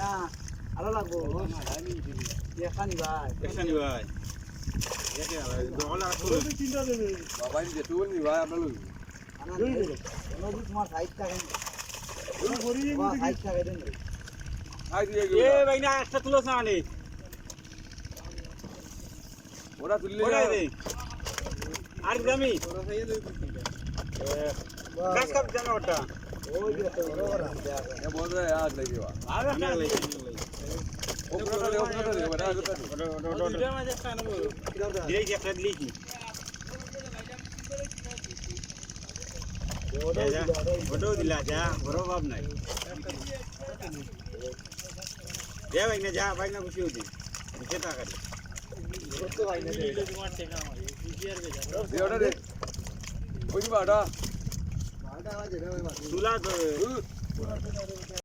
না আরো লাগবো এখানি ভাই এখানে ভাই দেখে দহলা চিন্তা দেবে বাবা যে তুই নি ভাই আমরা লই নদী তোমার সাইড থাকে গড়ি সাইড থাকে দেন আই দিয়ে এ ভাই না একটা তুলো সানি ওরা তুললে ওরে দে আর দামি গাছ কাপ জানা ওটা ওই যে ওরা এ বড় আর লাগি বা আর না ওপরটা রে বড় আগটা ওটা মাঝে স্থান বল দিই যে একটা লিখি ওটাও দিলা যা বড় ভাব নাই যা ভাই না যা ভাই না খুশি হতি নিচে টাকা দে করতে ভাই না ওটা রে ওই বাড়া ভাড়া আছে না ভাই তুলা তো